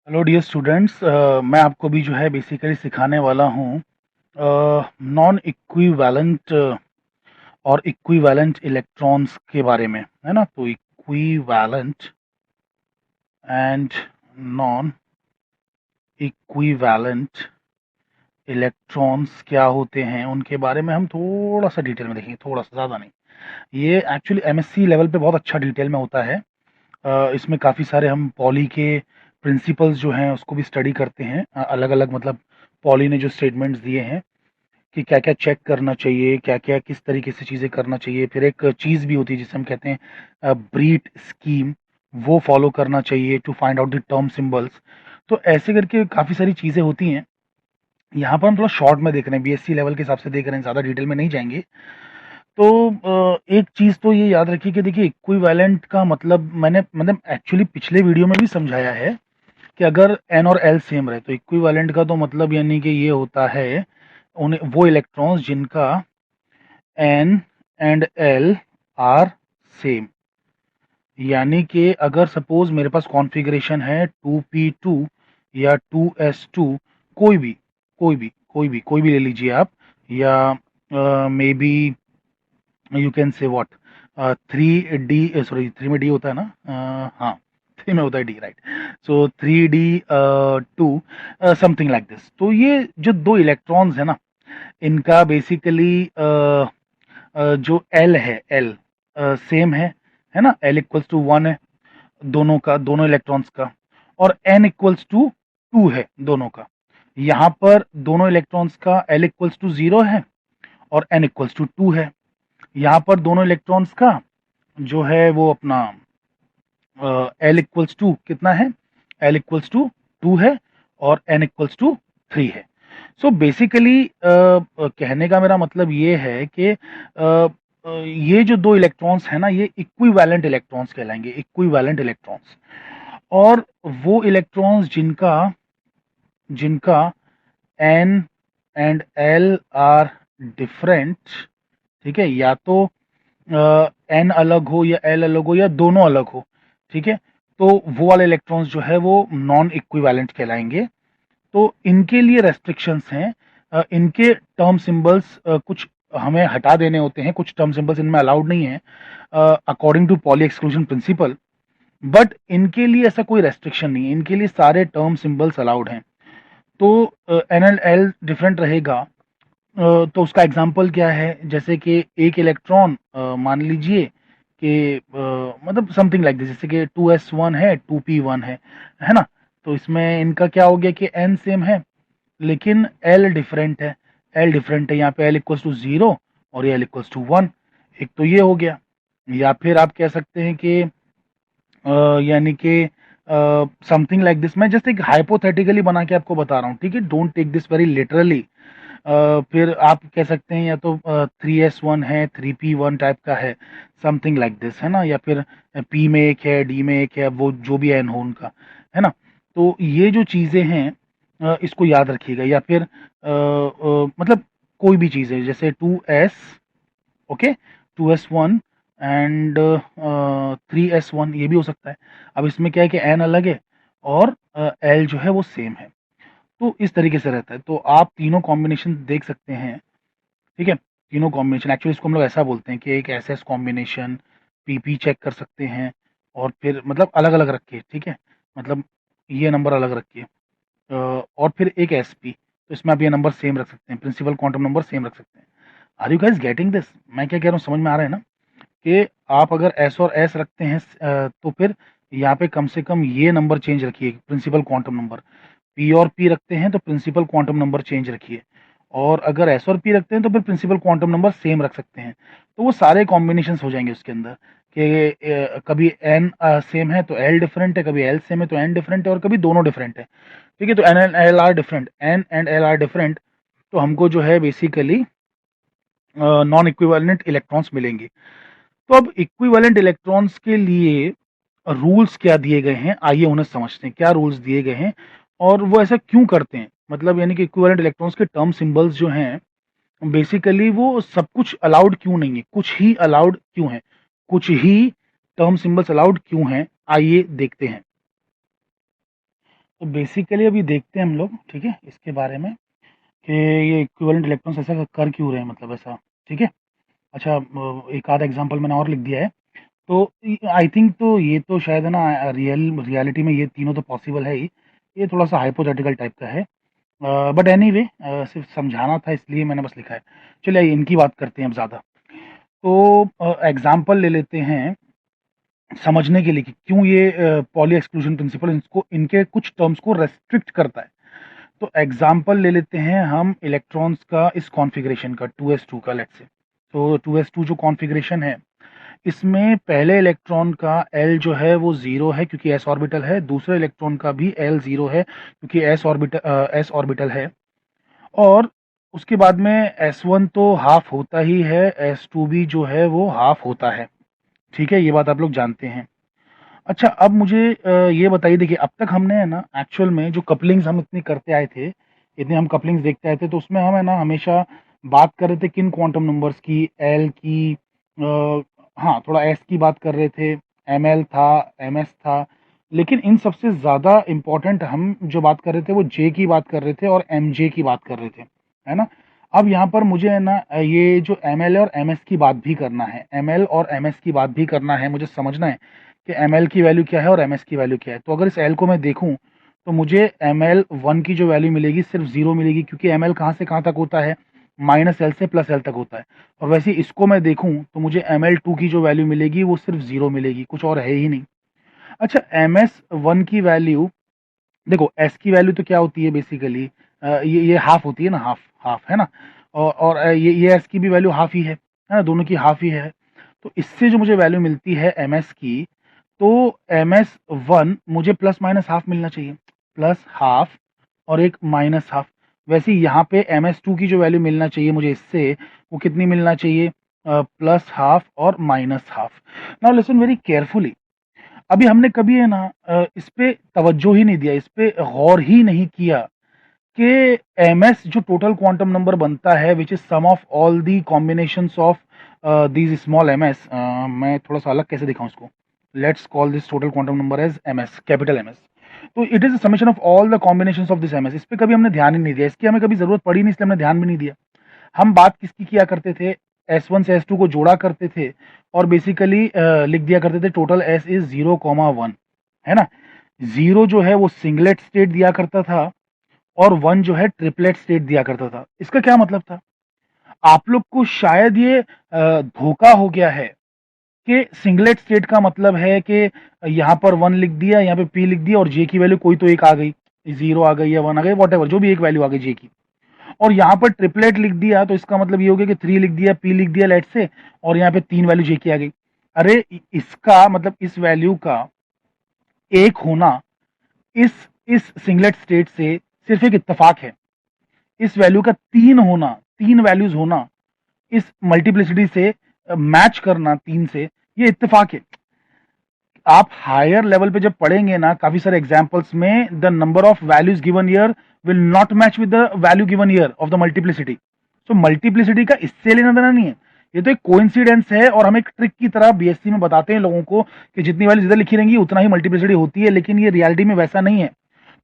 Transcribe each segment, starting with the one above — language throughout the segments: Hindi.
हेलो डियर स्टूडेंट्स, मैं आपको भी जो है बेसिकली सिखाने वाला हूँ नॉन इक्विवेलेंट और इक्विवेलेंट इलेक्ट्रॉन्स के बारे में, है ना। तो equivalent and non equivalent electrons क्या होते हैं उनके बारे में हम थोड़ा सा डिटेल में देखेंगे, थोड़ा सा, ज़्यादा नहीं। ये एक्चुअली एमएससी लेवल पे बहुत अच्छा डिटेल में होता है। इसमें काफ़ी सारे हम पॉली के प्रिंसिपल्स जो हैं उसको भी स्टडी करते हैं, अलग अलग, मतलब पॉली ने जो स्टेटमेंट्स दिए हैं कि क्या क्या चेक करना चाहिए, क्या क्या किस तरीके से चीज़ें करना चाहिए। फिर एक चीज़ भी होती है जिसे हम कहते हैं ब्रीट स्कीम, वो फॉलो करना चाहिए to find out the term symbols. तो ऐसे करके काफ़ी सारी चीज़ें होती हैं। यहाँ पर हम थोड़ा शॉर्ट में देख रहे हैं, बीएससी लेवल के हिसाब से देख रहे हैं, ज़्यादा डिटेल में नहीं जाएंगे। तो एक चीज़ तो ये याद रखिए कि देखिए, इक्विवेलेंट का मतलब मैंने मतलब एक्चुअली पिछले वीडियो में भी समझाया है कि अगर एन और एल सेम रहे तो इक्विवेलेंट का तो मतलब यानी कि ये होता है उन्हें वो इलेक्ट्रॉन्स जिनका n and l are same. यानी कि अगर सपोज मेरे पास कॉन्फ़िगरेशन है 2p2 या 2s2, कोई भी ले लीजिए आप, या may be you can say what, 3D, sorry 3 में डी होता है ना, हाँ 3 में होता है D, right. So 3D2, something like this. तो ये जो दो इलेक्ट्रॉन्स है ना, इनका बेसिकली जो एल है, एल सेम है ना, एल इक्वल्स टू 1 है दोनों का, दोनों इलेक्ट्रॉन्स का। और एन इक्वल्स टू 2 है दोनों का। यहाँ पर दोनों इलेक्ट्रॉन्स का एल इक्वल्स टू 0 है और एन इक्वल्स टू 2 है। यहाँ पर दोनों इलेक्ट्रॉन्स का जो है वो अपना एल इक्वल्स टू कितना है, एल इक्वल्स टू 2 है और एन इक्वल्स टू 3 है। सो बेसिकली कहने का मेरा मतलब ये है कि ये जो दो इलेक्ट्रॉन्स है ना, ये इक्विवेलेंट इलेक्ट्रॉन्स कहलाएंगे, इक्विवेलेंट इलेक्ट्रॉन्स। और वो इलेक्ट्रॉन्स जिनका जिनका n and l are different, ठीक है, या तो एन अलग हो या एल अलग हो या दोनों अलग हो, ठीक है, तो वो वाले इलेक्ट्रॉन्स जो है वो नॉन इक्विवेलेंट कहलाएंगे। तो इनके लिए रेस्ट्रिक्शंस हैं, इनके टर्म सिंबल्स कुछ हमें हटा देने होते हैं, कुछ टर्म सिंबल्स इनमें अलाउड नहीं है according to Pauli exclusion principle. But इनके लिए ऐसा कोई रेस्ट्रिक्शन नहीं है, इनके लिए सारे टर्म सिंबल्स अलाउड हैं। तो एन एंड एल डिफरेंट रहेगा। तो उसका एग्जांपल क्या है, जैसे कि एक इलेक्ट्रॉन मान लीजिए कि मतलब समथिंग लाइक दिस, जैसे कि 2s1 है, 2p1 है ना। तो इसमें इनका क्या हो गया कि n सेम है लेकिन L डिफरेंट है। L डिफरेंट है, यहाँ पे L इक्वल्स टू 0 और ये L इक्वल्स टू 1। एक तो ये हो गया। या फिर आप कह सकते हैं कि यानी कि समथिंग लाइक दिस, मैं जस्ट एक हाइपोथेटिकली बना के आपको बता रहा हूँ, ठीक है, don't take this very literally. फिर आप कह सकते हैं या तो 3s1 है, 3p1 टाइप का है, समथिंग लाइक दिस, है ना। या फिर p में एक है, d में एक है, वो जो भी एन हो उनका, है ना। तो ये जो चीज़ें हैं इसको याद रखिएगा। या फिर मतलब कोई भी चीज़ है जैसे 2s, okay, 2s1 and 3s1, ये भी हो सकता है। अब इसमें क्या है कि n अलग है और l जो है वो सेम है। तो इस तरीके से रहता है। तो आप तीनों कॉम्बिनेशन देख सकते हैं, ठीक है। तीनों कॉम्बिनेशन एक्चुअली इसको हम लोग ऐसा बोलते हैं कि एक s s combination, pp check कर सकते हैं, और फिर मतलब अलग अलग रखिए, ठीक है, मतलब ये नंबर अलग रखिए, और फिर एक एस पी, तो इसमें आप ये नंबर सेम रख सकते हैं, प्रिंसिपल क्वांटम नंबर सेम रख सकते हैं। Are you guys getting this? मैं क्या कह रहा हूँ, समझ में आ रहा है ना, कि आप अगर एस और एस रखते हैं तो फिर यहाँ पे कम से कम ये नंबर चेंज रखिए, प्रिंसिपल क्वांटम नंबर। पी और पी रखते हैं तो प्रिंसिपल क्वांटम नंबर चेंज रखिए, और अगर एस और पी रखते हैं तो फिर प्रिंसिपल क्वांटम नंबर सेम रख सकते हैं। तो वो सारे कॉम्बिनेशंस हो जाएंगे उसके अंदर कि कभी एन सेम है तो एल डिफरेंट है, कभी एल सेम है तो एन डिफरेंट है, और कभी दोनों डिफरेंट है, ठीक है। तो n and l are different, n and l are different, तो हमको जो है बेसिकली नॉन इक्विवेलेंट इलेक्ट्रॉन्स मिलेंगे। तो अब इक्विवेलेंट इलेक्ट्रॉन्स के लिए रूल्स क्या दिए गए हैं, आइए उन्हें समझते हैं, क्या रूल्स दिए गए हैं और वो ऐसा क्यों करते हैं। मतलब यानी कि इक्विवेलेंट इलेक्ट्रॉन्स के टर्म सिंबल्स जो हैं बेसिकली वो सब कुछ अलाउड क्यों नहीं है, कुछ ही अलाउड क्यों है, कुछ ही टर्म सिंबल्स अलाउड क्यों हैं, आइए देखते हैं। तो बेसिकली अभी देखते हैं हम लोग, ठीक है, इसके बारे में कि ये इक्विवेलेंट इलेक्ट्रॉन्स ऐसा कर क्यों रहे हैं, मतलब ऐसा, ठीक है। अच्छा, एक आधा एग्जांपल मैंने और लिख दिया है। तो आई थिंक तो ये तो शायद है ना, रियलिटी में ये तीनों तो पॉसिबल है ही। ये थोड़ा सा हाइपोथेटिकल टाइप का है, बट एनीवे सिर्फ समझाना था इसलिए मैंने बस लिखा है। चलिए इनकी बात करते हैं अब ज़्यादा। तो एग्जाम्पल ले लेते हैं समझने के लिए कि क्यों ये पॉली एक्सक्लूजन प्रिंसिपल इनको इनके कुछ टर्म्स को रेस्ट्रिक्ट करता है। तो एग्जाम्पल ले लेते हैं हम इलेक्ट्रॉन्स का, इस कॉन्फ़िगरेशन का 2s2 का, लेट्स से। तो 2s2 जो कॉन्फ़िगरेशन है, इसमें पहले इलेक्ट्रॉन का L जो है वो 0 है क्योंकि s ऑर्बिटल है, दूसरे इलेक्ट्रॉन का भी L 0 है क्योंकि s ऑर्बिटल है। और उसके बाद में S1 तो हाफ होता ही है, S2 भी जो है वो हाफ होता है, ठीक है, ये बात आप लोग जानते हैं। अच्छा, अब मुझे ये बताइए, देखिए अब तक हमने है ना एक्चुअल में जो कपलिंग्स हम इतनी करते आए थे, इतने हम कपलिंग्स देखते आए थे, तो उसमें हम है ना हमेशा बात कर रहे थे किन क्वांटम नंबर्स की, एल की, हाँ थोड़ा एस की बात कर रहे थे, एम एल था, एम एस था। लेकिन इन सबसे ज़्यादा इम्पोर्टेंट हम जो बात कर रहे थे वो जे की बात कर रहे थे और एम जे की बात कर रहे थे, है ना। अब यहाँ पर मुझे है ना ये जो एम एल और एम एस की बात भी करना है, एम एल और एम एस की बात भी करना है, मुझे समझना है कि एम एल की वैल्यू क्या है और एम एस की वैल्यू क्या है। तो अगर इस एल को मैं देखूं तो मुझे एम एल वन की जो वैल्यू मिलेगी सिर्फ जीरो मिलेगी, क्योंकि एम एल कहाँ से कहाँ तक होता है, माइनस एल से प्लस एल तक होता है। और वैसे इसको मैं देखूं तो मुझे एम एल टू की जो वैल्यू मिलेगी वो सिर्फ जीरो मिलेगी, कुछ और है ही नहीं। अच्छा, एम एस वन की वैल्यू, देखो एस की वैल्यू तो क्या होती है बेसिकली, ये हाफ होती है ना, हाफ हाफ है ना। और ये एस की भी वैल्यू हाफ ही है ना, दोनों की हाफ ही है। तो इससे जो मुझे वैल्यू मिलती है एम एस की, तो एम एस वन मुझे प्लस माइनस हाफ मिलना चाहिए, प्लस हाफ और एक माइनस हाफ। वैसे ही यहाँ पे एम एस टू की जो वैल्यू मिलना चाहिए मुझे इससे, वो कितनी मिलना चाहिए, प्लस हाफ और minus half. Now listen very carefully. अभी हमने कभी है ना इस पे तवज्जो ही नहीं दिया, इस पे गौर ही नहीं किया कि एम एस जो टोटल क्वांटम नंबर बनता है which is sum of all the combinations of these small M S, मैं थोड़ा सा अलग कैसे दिखाऊं इसको, let's call this total quantum number as M S, capital M S. तो it is summation of all the combinations of this M S. इस पे कभी हमने ध्यान ही नहीं दिया, इसकी हमें कभी जरूरत पड़ी नहीं, इसलिए हमने ध्यान भी नहीं दिया। हम बात किसकी किया करते थे, एस वन से एस टू को जोड़ा करते थे और बेसिकली लिख दिया करते थे टोटल एस इज 0,1, है ना। जीरो जो है वो सिंगलेट स्टेट दिया करता था और वन जो है ट्रिपलेट स्टेट दिया करता था। इसका क्या मतलब था, आप लोग को शायद ये धोखा हो गया है कि सिंगलेट स्टेट का मतलब है कि यहाँ पर वन लिख दिया, यहाँ पे पी लिख दिया और जे की वैल्यू कोई तो एक आ गई, जीरो आ गई या वन आ गई, वॉट एवर जो भी एक वैल्यू आ गई जे की। और यहाँ पर ट्रिपलेट लिख दिया तो इसका मतलब ये हो गया कि थ्री लिख दिया, पी लिख दिया लेट से, और यहाँ पे तीन वैल्यू जे की आ गई। अरे इसका मतलब इस वैल्यू का एक होना इस इस सिंगलेट स्टेट से सिर्फ एक इत्तेफाक है। इस वैल्यू का तीन होना, तीन वैल्यूज होना इस मल्टीप्लिसिटी से मैच करना तीन से, ये इत्तेफाक है। आप हायर लेवल पे जब पढ़ेंगे ना काफी सारे एग्जांपल्स में, the number of values given year will not match with the value given year of the multiplicity. So multiplicity का इससे लेना देना नहीं है, ये तो एक कोइंसिडेंस है। और हम एक ट्रिक की तरह बीएससी में बताते हैं लोगों को कि जितनी वैल्यू ज्यादा लिखी रहेंगी उतना ही मल्टीप्लिसिटी होती है, लेकिन ये रियलिटी में वैसा नहीं है।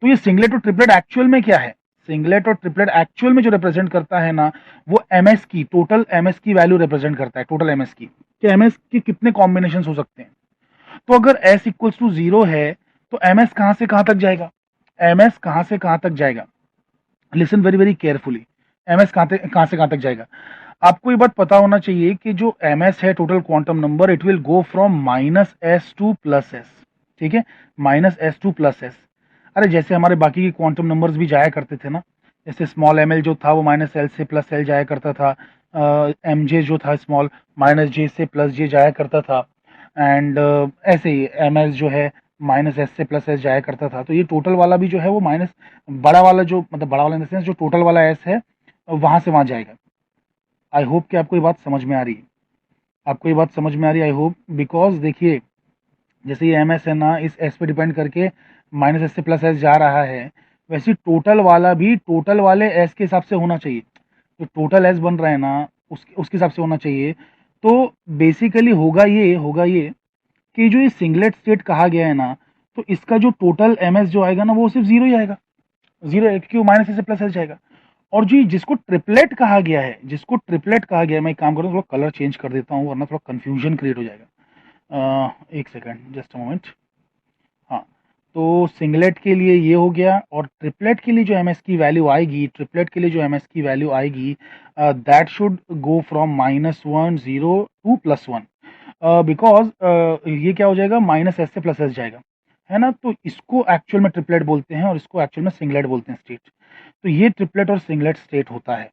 तो ये सिंगलेट और ट्रिपलेट एक्चुअल में क्या है, सिंगलेट और ट्रिपलेट एक्चुअल में जो रिप्रेजेंट करता है ना, वो एमएस की, टोटल एमएस की वैल्यू रिप्रेजेंट करता है, टोटल एमएस की, कि एमएस के कितने कॉम्बिनेशन हो सकते हैं। तो अगर s इक्वल्स टू जीरो है तो एम एस कहां से कहां तक जाएगा, एम एस कहां से कहां तक जाएगा, listen very very carefully, m s कहां से कहां तक जाएगा। आपको ये बात पता होना चाहिए कि जो एम एस है total quantum number, it will go from minus S two plus S, ठीक है, minus S two plus S. अरे जैसे हमारे बाकी के क्वांटम नंबर्स भी जाया करते थे ना, जैसे स्मॉल एम एल जो था वो माइनस एल से प्लस एल जाया करता था, एम जे जो था स्मॉल माइनस जे से प्लस जे जाया करता था, एंड ऐसे ही एम एस जो है माइनस एस से प्लस एस जाया करता था। तो ये टोटल वाला भी जो है वो माइनस, बड़ा वाला जो, मतलब बड़ा वाला इन द सेंस जो टोटल वाला एस है वहां से वहां जाएगा। आई होप कि आपको ये बात समझ में आ रही है, आपको ये बात समझ में आ रही है आई होप। बिकॉज देखिए जैसे ये एम एस है ना, इस एस पे डिपेंड करके माइनस एस से प्लस एस जा रहा है, वैसे टोटल वाला भी टोटल वाले एस के हिसाब से होना चाहिए। जो टोटल एस बन रहा है ना उसके हिसाब से होना चाहिए। तो बेसिकली होगा ये कि जो ये सिंगलेट स्टेट कहा गया है ना, तो इसका जो टोटल ms जो आएगा ना वो सिर्फ जीरो ही आएगा, जीरो, क्यों, माइनस से प्लस एस जाएगा। और जो जिसको ट्रिपलेट कहा गया है, जिसको ट्रिपलेट कहा गया है, मैं एक काम करूँ, थोड़ा कलर चेंज कर देता हूँ वरना थोड़ा कंफ्यूजन क्रिएट हो जाएगा। एक सेकंड, जस्ट अ मोमेंट। हाँ, तो सिंगलेट के लिए ये हो गया, और ट्रिपलेट के लिए जो एमएस की वैल्यू आएगी, ट्रिपलेट के लिए जो एमएस की वैल्यू आएगी, that should go from -1 0 to +1, because ये क्या हो जाएगा, माइनस एस से प्लस एस जाएगा, है ना। तो इसको एक्चुअल में ट्रिपलेट बोलते हैं और इसको एक्चुअल में सिंगलेट बोलते हैं, स्टेट। तो ये ट्रिपलेट और सिंगलेट स्टेट होता है,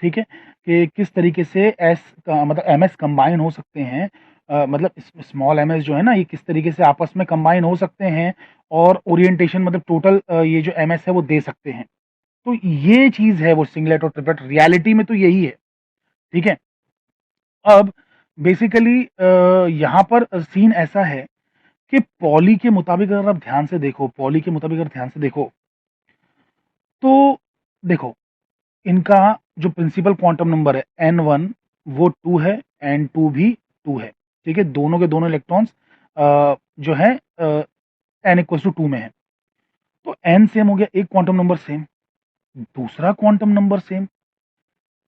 ठीक है, कि किस तरीके से एस का मतलब एम एस कंबाइन हो सकते हैं, मतलब स्मॉल एम एस जो है ना, ये किस तरीके से आपस में कंबाइन हो सकते हैं, और ओरिएंटेशन मतलब टोटल ये जो एम एस है वो दे सकते हैं। तो ये चीज है वो सिंगलेट और ट्रिपलेट, रियलिटी में तो यही है, ठीक है। अब बेसिकली यहाँ पर सीन ऐसा है कि पॉली के मुताबिक अगर आप ध्यान से देखो, पॉली के मुताबिक अगर ध्यान से देखो, तो देखो, इनका जो प्रिंसिपल क्वांटम नंबर है n1 वो 2 है, n2 भी 2 है, ठीक है, दोनों के दोनों इलेक्ट्रॉन्स जो है n इक्वल टू 2 में है। तो n सेम हो गया, एक क्वांटम नंबर सेम, दूसरा क्वांटम नंबर सेम,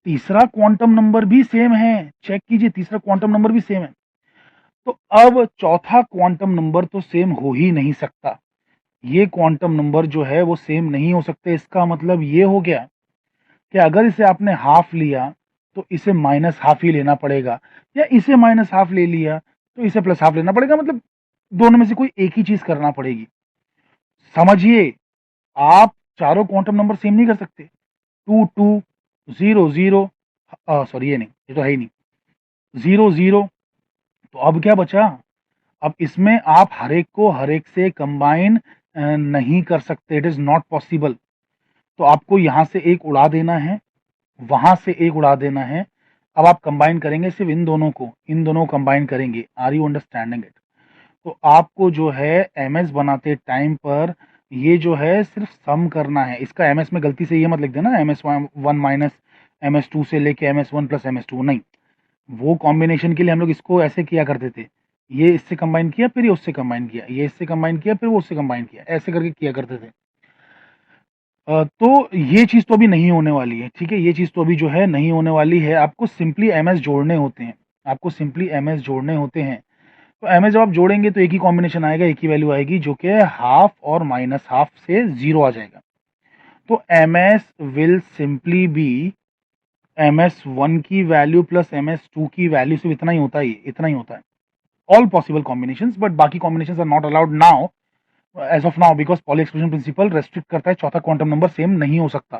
तीसरा क्वांटम नंबर भी सेम है, चेक कीजिए, तीसरा क्वांटम नंबर भी सेम है। तो अब चौथा क्वांटम नंबर तो सेम हो ही नहीं सकता, ये क्वांटम नंबर जो है वो सेम नहीं हो सकते। इसका मतलब ये हो गया कि अगर इसे आपने हाफ लिया तो इसे माइनस हाफ ही लेना पड़ेगा, या इसे माइनस हाफ ले लिया तो इसे प्लस हाफ लेना पड़ेगा, मतलब दोनों में से कोई एक ही चीज करना पड़ेगी। समझिए, आप चारों क्वांटम नंबर सेम नहीं कर सकते, 2 2 0 0, सॉरी ये नहीं, ये तो है ही नहीं, 0 0। तो अब क्या बचा, अब इसमें आप हर एक से कंबाइन नहीं कर सकते, इट इज नॉट पॉसिबल। तो आपको यहां से एक उड़ा देना है, वहां से एक उड़ा देना है। अब आप कंबाइन करेंगे सिर्फ इन दोनों को, इन दोनों को कंबाइन करेंगे, आर यू अंडरस्टैंडिंग इट। तो आपको जो है एमएस बनाते टाइम पर ये जो है सिर्फ सम करना है, इसका एमएस में गलती से ये मत लिख देना MS1 माइनस MS2 से लेके MS1 प्लस MS2, नहीं, वो कॉम्बिनेशन के लिए हम लोग इसको ऐसे किया करते थे, ये इससे कंबाइन किया फिर ये उससे कंबाइन किया, ये इससे कंबाइन किया फिर वो उससे कंबाइन किया, ऐसे करके किया करते थे। तो ये चीज़ तो अभी नहीं होने वाली है, ठीक है, ये चीज़ तो अभी जो है नहीं होने वाली है। आपको सिंपली एमएस जोड़ने होते हैं, आपको सिंपली एमएस जोड़ने होते हैं। तो एमएस जब आप जोड़ेंगे तो एक ही कॉम्बिनेशन आएगा, एक ही वैल्यू आएगी, जो कि हाफ और माइनस हाफ से जीरो आ जाएगा। तो MS will simply B MS1 की वैल्यू प्लस MS2 की वैल्यू, सिर्फ इतना ही होता है, इतना ही होता है, ऑल पॉसिबल कॉम्बिनेशंस, बट बाकी combinations are not allowed now, as of now, because Pauli exclusion principle restrict करता है, चौथा क्वांटम नंबर सेम नहीं हो सकता।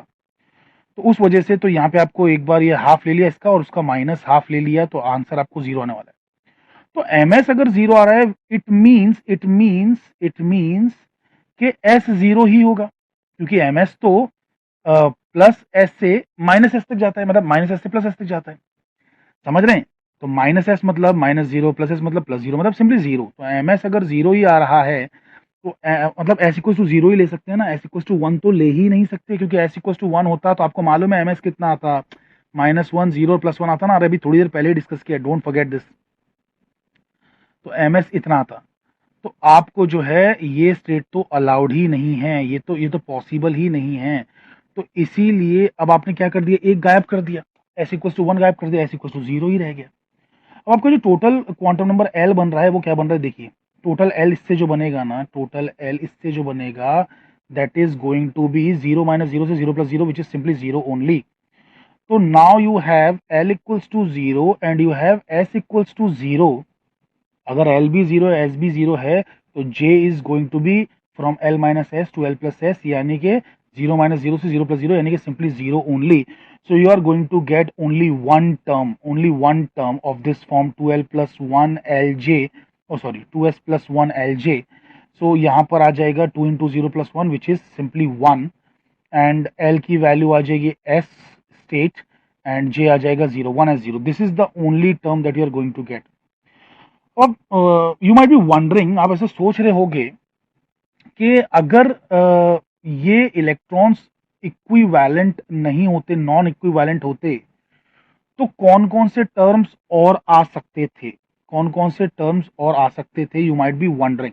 तो उस वजह से तो यहाँ पे आपको एक बार ये हाफ ले लिया इसका और उसका माइनस हाफ ले लिया, तो आंसर आपको जीरो आने वाला है। तो एमएस अगर जीरो आ रहा है, इट मीन्स कि एस जीरो ही होगा, क्योंकि एमएस तो प्लस एस से माइनस एस तक जाता है, मतलब माइनस एस से प्लस एस तक जाता है, समझ रहे हैं। तो माइनस एस मतलब माइनस जीरो, प्लस एस मतलब प्लस जीरो, मतलब सिंपली जीरो। तो एमएस अगर जीरो ही आ रहा है तो मतलब एस इक्वल टू जीरो ही ले सकते हैं ना, एस इक्वल टू वन तो ले ही नहीं सकते, क्योंकि एस इक्वल टू वन होता तो आपको मालूम है एमएस कितना आता, -1 0 +1 आता ना, अरे अभी थोड़ी देर पहले डिस्कस किया, डोंट फॉरगेट दिस। तो एमएस इतना आता, तो आपको जो है ये स्टेट तो अलाउड ही नहीं है, ये तो पॉसिबल ही नहीं है। तो इसीलिए अब आपने क्या कर दिया, एक गायब कर दिया, एस इक्वल टू वन गायब कर दिया, एस इक्वल टू जीरो ही रह गया। अब आपका जो टोटल क्वांटम नंबर एल बन रहा है वो क्या बन रहा है, देखिए, टोटल एल इससे जो बनेगा ना, टोटल एल इससे जो बनेगा, that is going to be zero minus zero से zero plus zero, which is simply zero only. तो now you have L equals to zero and you have S equals to zero. अगर एल भी जीरो है, एस भी जीरो है, तो J is going to be from L minus S to L plus S, यानी कि जीरो माइनस जीरो से जीरो प्लस जीरो, यानी कि simply zero only. So you are going to get only one term of this form 2l plus 1 lj, oh sorry 2s plus 1 lj. So यहाँ पर आ जाएगा 2 into 0 plus 1 which is simply 1, and l की वैल्यू आ जाएगी s state and j आ जाएगा 0, 1 as 0. This is the only term that you are going to get. अब you might be wondering, आप ऐसे सोच रहे होगे कि अगर ये इलेक्ट्रॉन्स इक्विवेलेंट नहीं होते, नॉन इक्विवेलेंट होते, तो कौन कौन से टर्म्स और आ सकते थे, कौन कौन से टर्म्स और आ सकते थे, यू माइट बी वंडरिंग।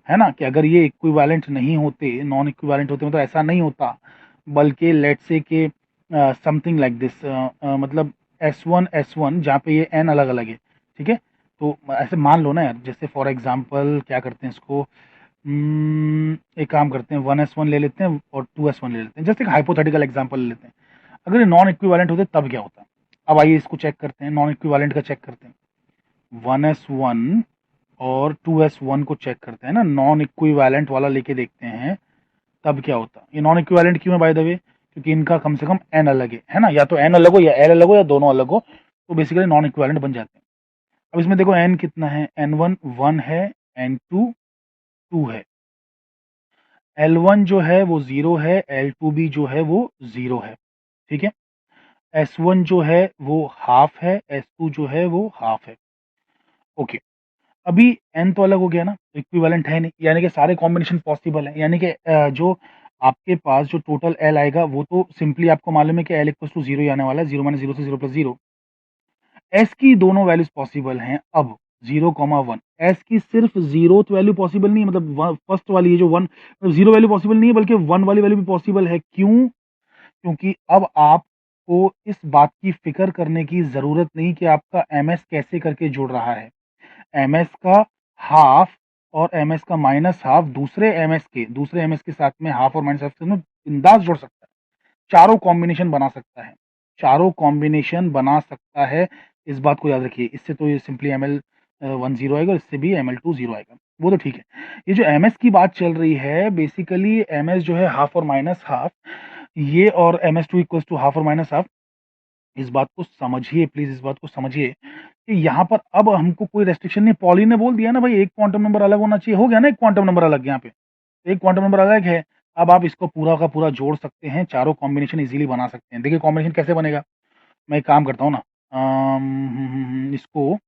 है ना? कि अगर ये इक्विवेलेंट नहीं होते, नॉन इक्विवेलेंट होते मतलब ऐसा नहीं होता, बल्कि लेट्स से कि समथिंग लाइक दिस, मतलब S1 जहाँ पे ये n अलग-अलग है, ठीक है? तो ऐसे मान लो ना यार, जैसे फॉर एग्ज़ाम्पल क्या करते हैं इसको, एक काम करते हैं 1s1 ले लेते हैं और 2s1 ले लेते हैं। जैसे एक हाइपोथेटिकल एग्ज़ाम्पल ले लेते हैं। अगर ये नॉन इक्विवेलेंट होते तब क्या होता? अब आइए इसको चेक करते हैं, नॉन इक्विवेलेंट का चेक करते हैं। 1s1 और 2s1 को चेक करते हैं ना, नॉन इक्विवेलेंट वाला लेके देखते हैं, तब क्या होता? ये नॉन इक्विवेलेंट क्यों है बाय द वे? क्योंकि इनका कम से कम n अलग है ना? या तो n अलग हो या l अलग हो या दोनों अलग हो, तो बेसिकली नॉन इक्विवेलेंट बन जाते हैं। अब इसमें देखो n कितना है, n1 1 है, n2 2 है, l1 जो है वो 0 है, l2 भी जो है वो 0 है, ठीक है? s1 जो है वो हाफ है, s2 जो है वो हाफ है। ओके, अभी n तो अलग हो गया ना, इक्विवेलेंट है नहीं, यानी कि सारे कॉम्बिनेशन पॉसिबल है, यानी कि जो आपके पास जो टोटल l आएगा वो तो सिंपली आपको मालूम है कि l इक्वल्स टू 0 ही आने वाला है, 0 माइनस 0 से 0 प्लस 0। s की दोनों वैल्यूज पॉसिबल हैं, अब 0, 1 s की सिर्फ जीरोथ वैल्यू पॉसिबल नहीं है, मतलब फर्स्ट वाली है जो 1, जीरो वैल्यू पॉसिबल नहीं है, बल्कि 1 वाली वैल्यू भी पॉसिबल है। क्यों? क्योंकि अब आपको इस बात की फिक्र करने की जरूरत नहीं कि आपका ms कैसे करके जुड़ रहा है। ms का हाफ और ms का माइनस हाफ दूसरे ms के साथ में हाफ और माइनस हाफ से बिंदास जोड़ सकता है, चारों कॉम्बिनेशन बना सकता है, चारों कॉम्बिनेशन बना सकता है। इस बात को याद रखिए, इससे तो ये सिंपली ML1 0 आएगा और इससे भी ML2 0 आएगा, वो तो ठीक है। ये जो ms की बात चल रही है, बेसिकली ms जो है हाफ और माइनस हाफ, ये और ms2 इक्वल्स टू हाफ और माइनस हाफ। इस बात को समझिए प्लीज, इस बात को समझिए कि यहाँ पर अब हमको कोई रेस्ट्रिक्शन नहीं, पॉली ने बोल दिया ना भाई एक क्वांटम नंबर अलग होना चाहिए, हो गया ना, एक क्वांटम नंबर अलग यहाँ पे, एक क्वांटम नंबर अलग है। अब आप इसको पूरा का पूरा जोड़ सकते हैं, चारों कॉम्बिनेशन इजीली बना सकते हैं। देखिए कॉम्बिनेशन कैसे बनेगा, मैं एक काम करता हूँ ना, इसको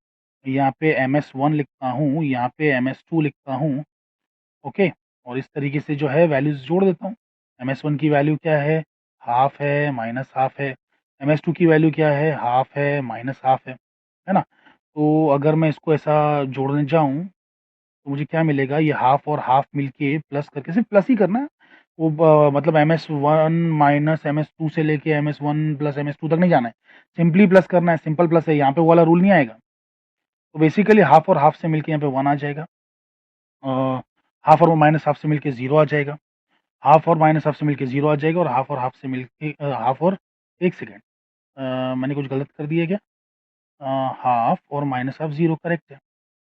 यहाँ पे MS1 लिखता हूँ, यहाँ पे MS2 लिखता हूँ, ओके, और इस तरीके से जो है वैल्यूज जोड़ देता हूँ। MS1 की वैल्यू क्या है, हाफ है माइनस हाफ है, MS2 की वैल्यू क्या है, हाफ है माइनस हाफ है ना? तो अगर मैं इसको ऐसा जोड़ने जाऊँ तो मुझे क्या मिलेगा, ये हाफ और हाफ मिलके प्लस करके, सिर्फ प्लस ही करना है, वो मतलब MS1 माइनस MS2 से लेके MS1 प्लस MS2 तक नहीं जाना है, सिंपली प्लस करना है, सिंपल प्लस है, यहाँ पे वो वाला रूल नहीं आएगा। तो बेसिकली हाफ और हाफ से मिलके यहाँ पे 1 आ जाएगा, हाफ और माइनस हाफ से मिलके 0 आ जाएगा, हाफ और माइनस हाफ से मिलके 0 आ जाएगा, और हाफ और हाफ से मिलके हाफ और, एक सेकेंड, मैंने कुछ गलत कर दिया क्या? हाफ और माइनस हाफ 0 करेक्ट है,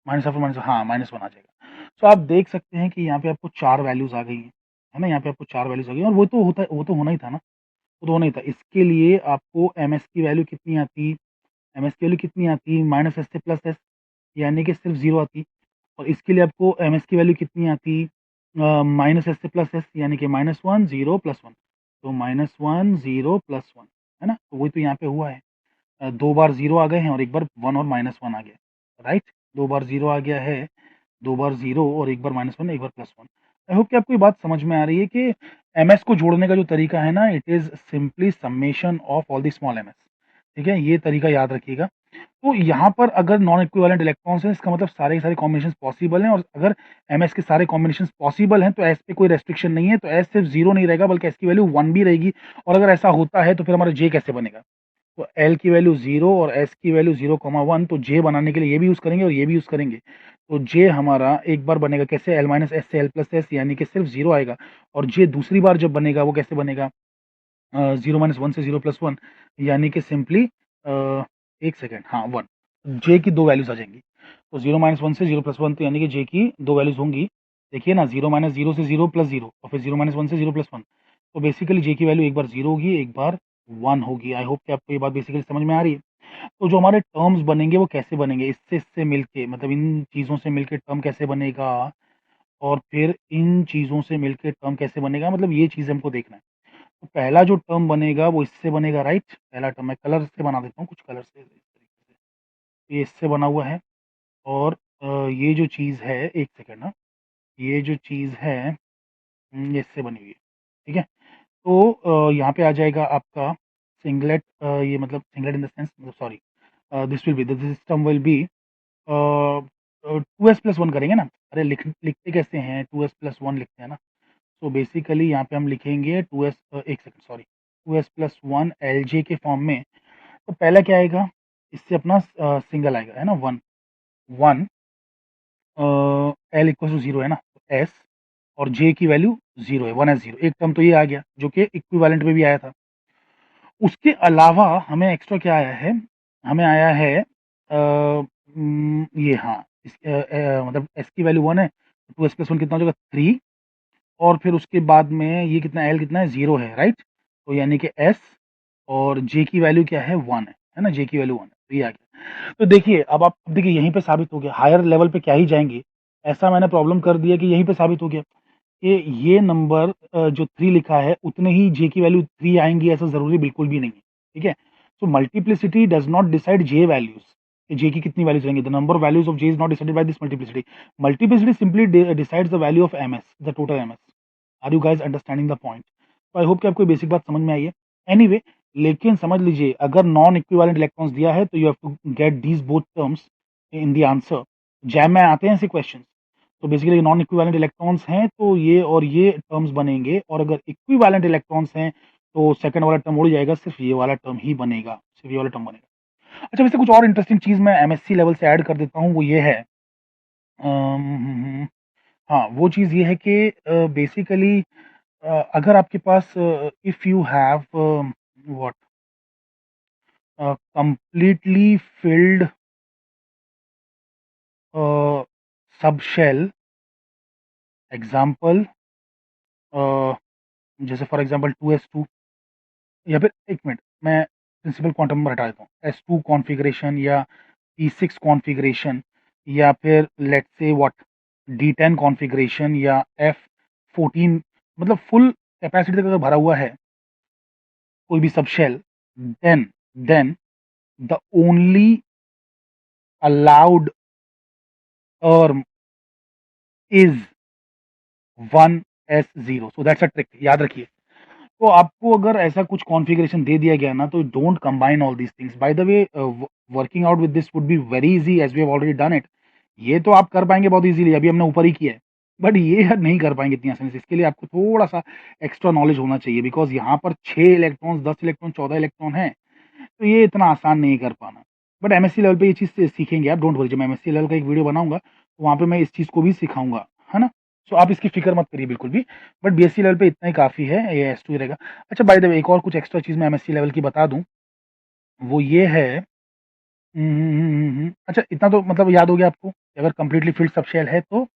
माइनस हाफ और माइनस, हाँ -1 आ जाएगा। तो आप देख सकते हैं कि यहाँ पे आपको 4 वैल्यूज़ आ गई हैं, है ना? यहाँ पे आपको 4 वैल्यूज़ आ गई हैं, और वो तो होना ही था ना, वो तो होना ही था। इसके लिए आपको ms की वैल्यू कितनी आती, ms की वैल्यू कितनी आती, -s से +s, यानी कि सिर्फ 0 आती। और इसके लिए आपको ms की वैल्यू कितनी आती, -s से +s, यानी कि -1 0 +1, तो -1 0 +1, है ना? तो वही तो यहाँ पे हुआ है। 2 बार 0 आ गए हैं और 1 बार 1 और -1 आ गया, राइट? 2 बार 0 आ गया है, 2 बार 0 और 1 बार -1, 1 बार +1। आई होप कि आपको ये बात समझ में आ रही है कि ms को जोड़ने का जो तरीका है ना, it is simply summation of all the small ms, ठीक है? ये तरीका याद रखिएगा। तो यहाँ पर अगर नॉन इक्विवेलेंट इलेक्ट्रॉन्स हैं, इसका मतलब सारे के सारे कॉम्बिनेशंस पॉसिबल हैं, और अगर ms के सारे कॉम्बिनेशंस पॉसिबल हैं, तो s पे कोई रेस्ट्रिक्शन नहीं है, तो s सिर्फ 0 नहीं रहेगा, बल्कि s की वैल्यू 1 भी रहेगी। और अगर ऐसा होता है, तो फिर हमारा j कैसे बनेगा? तो L की वैल्यू 0 और S की वैल्यू 0, 1, तो J बनाने के लिए ये भी यूज़ करेंगे और ये भी यूज़ करेंगे। तो J हमारा एक बार बनेगा कैसे, L माइनस S से L प्लस S, यानी कि सिर्फ 0 आएगा। और J दूसरी बार जब बनेगा वो कैसे बनेगा, 0 - 1 से 0 + 1, यानी कि सिंपली एक सेकेंड, हाँ 1, J की 2 वैल्यूज़ आ जाएँगी। तो 0 - 1 से 0 + 1, तो यानी कि J की 2 वैल्यूज़ होंगी। देखिए ना, 0 - 0 से 0 + 0, और फिर 0 - 1 से 0 + 1। तो बेसिकली J की वैल्यू एक बार 0 होगी, एक बार 1 होगी। आई होप कि आपको ये बात बेसिकली समझ में आ रही है। तो जो हमारे टर्म्स बनेंगे वो कैसे बनेंगे, इससे मिलके, मतलब इन चीज़ों से मिलके टर्म कैसे बनेगा, और फिर इन चीज़ों से मिलके टर्म कैसे बनेगा, मतलब ये चीज़ हमको देखना है। तो पहला जो टर्म बनेगा वो इससे बनेगा, राइट? पहला टर्म मैं कलर से बना देता हूँ, कुछ कलर से इस तरीके से, ये इससे बना हुआ है। और ये जो चीज़ है, एक सेकेंड ना, ये जो चीज़ है, ये इससे बनी हुई है, ठीक है? तो यहाँ पे आ जाएगा आपका सिंगलेट, ये मतलब सिंगलेट इन द सेंस, मतलब sorry, this will be, the system will be 2s+1 करेंगे ना। अरे लिखते कैसे हैं, 2s+1 लिखते हैं ना। सो बेसिकली यहाँ पे हम लिखेंगे 2s, एक सेकंड सॉरी, 2s+1 एलजे के फॉर्म में। तो पहला क्या आएगा, इससे अपना सिंगल आएगा, है ना, 1 1, एल इक्वल टू 0 है ना, एस और जे की वैल्यू 0 है, 1s0। एक टर्म तो ये आ गया जो कि इक्विवेलेंट में भी आया था। उसके अलावा हमें एक्स्ट्रा क्या आया है, हमें आया है ये, हाँ, मतलब एस की वैल्यू 1 है, 2s+1 कितना हो जाएगा, 3, और फिर उसके बाद में ये कितना, एल कितना है, 0 है, राइट। तो यानी कि एस और जे की वैल्यू क्या है, 1 है ना, जे की वैल्यू 1 है, तो ये आ गया। तो देखिए अब आप देखिए यहीं पे साबित हो गया, हायर लेवल पे क्या ही जाएंगे, ऐसा मैंने प्रॉब्लम कर दिया कि यहीं पे साबित हो गया कि ये नंबर जो 3 लिखा है उतने ही जे की वैल्यू 3 आएंगी, ऐसा जरूरी बिल्कुल भी नहीं है, ठीक है। So multiplicity does not decide J values, कि जे की कितनी वैल्यूज रहेंगी। The number of values of J is not decided by this multiplicity. Multiplicity simply decides the value of MS, the total MS. Are you guys understanding the point? तो आई होप कि आपको बेसिक बात समझ में आई है। एनीवे, लेकिन समझ लीजिए अगर नॉन इक्विवेलेंट इलेक्ट्रॉन्स दिया है तो you have to get these both terms in the answer. JAM में आते हैं ऐसे क्वेश्चन। तो बेसिकली नॉन इक्विवेलेंट इलेक्ट्रॉन्स हैं तो ये और ये टर्म्स बनेंगे, और अगर इक्विवेलेंट इलेक्ट्रॉन्स हैं तो सेकंड वाला टर्म उड़ जाएगा, सिर्फ ये वाला टर्म ही बनेगा, सिर्फ ये वाला टर्म बनेगा। अच्छा, वैसे कुछ और इंटरेस्टिंग चीज मैं एमएससी लेवल से ऐड कर देता हूँ, वो ये है, हाँ, वो चीज ये है कि बेसिकली अगर आपके पास, if you have what completely filled sub shell, example जैसे फॉर एग्जाम्पल 2s2, या फिर एक मिनट, मैं प्रिंसिपल क्वांटम नंबर हटा देता हूँ, s2 कॉन्फ़िगरेशन या p6 कॉन्फ़िगरेशन, या फिर let's say what d10 configuration या f14, मतलब फुल कैपेसिटी तक अगर भरा हुआ है कोई भी sub shell, then the only allowed term is 1s0। So that's a trick, याद रखिए। तो आपको अगर ऐसा कुछ कॉन्फ़िगरेशन दे दिया गया ना, तो don't combine all these things. By the way, working out with this would be very easy as we have already done it. ये तो आप कर पाएँगे बहुत ईज़िली, अभी हमने ऊपर ही किया है। बट ये नहीं कर पाएँगे इतनी आसानी से, इसके लिए आपको थोड़ा-सा एक्स्ट्रा नॉलेज होना चाहिए, बिकॉज़ यहाँ पर 6 इलेक्ट्रॉन्स, 10 इलेक्ट्रॉन, 14 इलेक्ट्रॉन हैं, तो ये इतना आसान नहीं कर पाना। बट एमएससी लेवल पे ये चीज़ सीखेंगे आप, डोंट वरी। जब मैं एमएससी लेवल का एक वीडियो बनाऊँगा, तो वहाँ पे मैं इस चीज़ को भी सिखाऊँगा, है ना? सो आप इसकी फ़िक्र मत करिए बिल्कुल भी। बट बीएससी लेवल पे इतना ही काफ़ी है, ये एस2 ही रहेगा। अच्छा, बाय द वे, एक और कुछ एक्स्ट्रा चीज़ मैं एमएससी लेवल की बता दूँ, वो ये है, अच्छा, इतना तो मतलब याद हो गया आपको कि अगर कंप्लीटली फिल्ड सबशेल है तो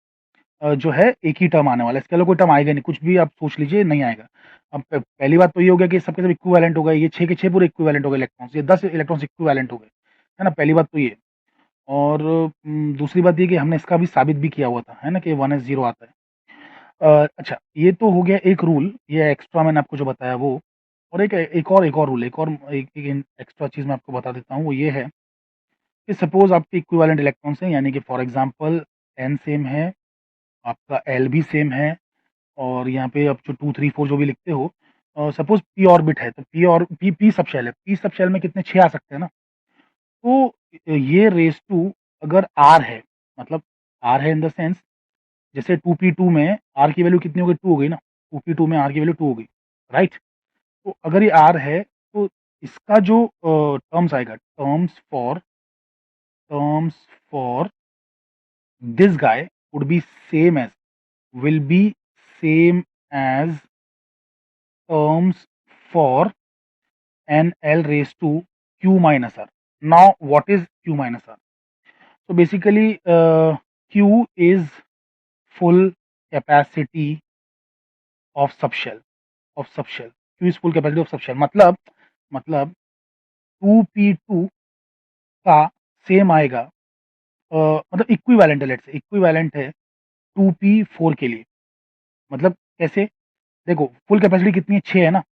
जो है एक ही टर्म आने वाला है, इसके अलावा कोई टर्म आएगा नहीं, कुछ भी आप सोच लीजिए नहीं आएगा। अब पहली बात तो ये हो गया कि सबके सब इक्विवेलेंट हो गए, ये 6 के 6 पूरे इक्विवेलेंट हो गए इलेक्ट्रॉन्स, ये 10 इलेक्ट्रॉन्स इक्विवेलेंट हो गए, है ना? पहली बात तो ये। और दूसरी बात ये कि हमने इसका भी साबित भी किया हुआ था, है ना, कि 1s0 आता है। अच्छा, ये तो हो गया एक रूल, ये एक्स्ट्रा मैंने आपको जो बताया वो। और एक और रूल, एक एक्स्ट्रा चीज़ मैं आपको बता देता हूँ, वो ये है कि सपोज़ आपके इक्विवेलेंट इलेक्ट्रॉन्स हैं, यानी कि फॉर एग्ज़ाम्पल n सेम है, आपका l भी सेम है, और यहाँ पे आप जो 2, 3, 4 जो भी लिखते हो, सपोज़ p ऑर्बिट है, तो p सबशेल है, p सबशेल में कितने 6 आ सकते हैं ना? तो ये रेज़ टू अगर r है, मतलब r है इन द सेंस, जैसे 2p2 में r की वैल्यू कितनी हो गई, 2 हो गई ना, 2p2 में r की वैल्यू 2 हो गई, राइट? तो अगर ये r है तो इसका जो टर्म्स आएगा, terms for this guy would be same as, will be same as terms for nl raised to q minus r. Now, what is q minus r? So basically, q is full capacity of subshell. Q is full capacity of subshell. मतलब 2p2 का सेम आएगा, मतलब इक्विवेलेंट है, लेट्स से इक्विवेलेंट है 2p4 के लिए। मतलब कैसे? देखो फुल कैपेसिटी कितनी है, 6 है ना,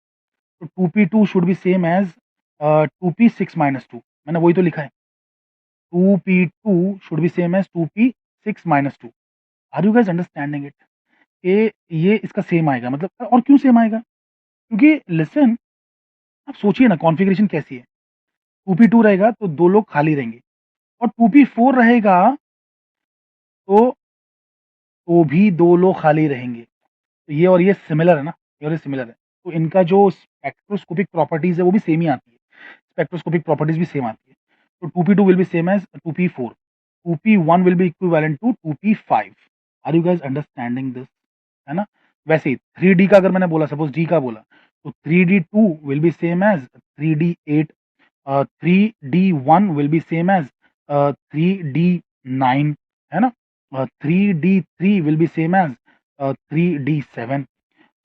तो 2p2 should be same as 2p6 minus 2। मैंने वही तो लिखा है, 2p2 should be same as 2p6 minus 2। Are you guys understanding it? ये इसका सेम आएगा, मतलब, और क्यों सेम आएगा? क्योंकि लिसन, आप सोचिए ना कॉन्फ़िगरेशन कैसी है। 2p2 रहेगा तो 2 लोग खाली रहेंगे, और 2p4 रहेगा तो भी 2 लो खाली रहेंगे। तो ये और ये सिमिलर है ना, ये और ये सिमिलर है। तो इनका जो स्पेक्ट्रोस्कोपिक प्रॉपर्टीज़ है वो भी सेम ही आती है। स्पेक्ट्रोस्कोपिक प्रॉपर्टीज़ भी सेम आती है। तो 2p2 will be same as 2p4, 2p1 will be equivalent to 2p5। Are you guys understanding this? है ना? वैसे ही 3D का अगर मैंने बोला, सपोज़ D का बोला, तो 3D2 will be same as 3D8, 3D1 will be same as 3D9, है ना? 3D3 will be same as 3D7।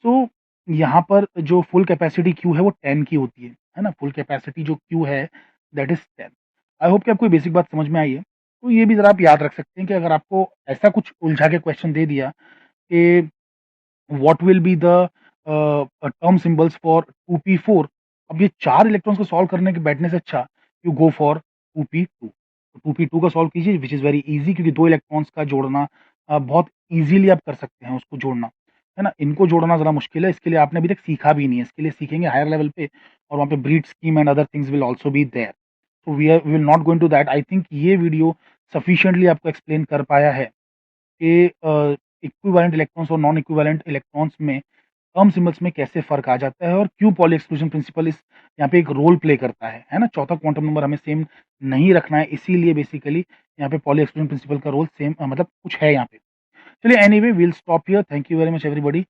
सो यहाँ पर जो फुल कैपेसिटी क्यू है वो 10 की होती है ना? फुल कैपेसिटी जो क्यू है दैट इज़ 10। आई होप कि आपको ये बेसिक बात समझ में आई है। तो ये भी ज़रा आप याद रख सकते हैं कि अगर आपको ऐसा कुछ उलझा के क्वेश्चन दे दिया कि what will be the term symbols for 2p4, अब ये 4 इलेक्ट्रॉन्स को सॉल्व करने के बैठने से अच्छा यू गो फॉर 2p2। तो 2p2 का सॉल्व कीजिए व्हिच इज़ वेरी ईज़ी, क्योंकि 2 इलेक्ट्रॉन्स का जोड़ना बहुत ईज़िली आप कर सकते हैं उसको जोड़ना, है ना? इनको जोड़ना ज़रा मुश्किल है, इसके लिए आपने अभी तक सीखा भी नहीं है, इसके लिए सीखेंगे हायर लेवल पे, और वहाँ पे breed scheme and other things will also be there. So we will not going to that. I think ये वीडियो सफिशिएंटली आपको एक्सप्लेन कर पाया है कि इक्विवेलेंट इलेक्ट्रॉन्स और नॉन इक्विवेलेंट इलेक्ट्रॉन्स में टर्म सिंबल्स में कैसे फ़र्क आ जाता है और क्यों पॉली एक्सक्लूजन प्रिंसिपल इस यहाँ पे एक रोल प्ले करता है ना? चौथा क्वांटम नंबर हमें सेम नहीं रखना है, इसीलिए बेसिकली यहाँ पे पॉली एक्सक्लूजन प्रिंसिपल का रोल सेम मतलब कुछ है यहाँ पे। चलिए anyway we will stop here. Thank you very much everybody.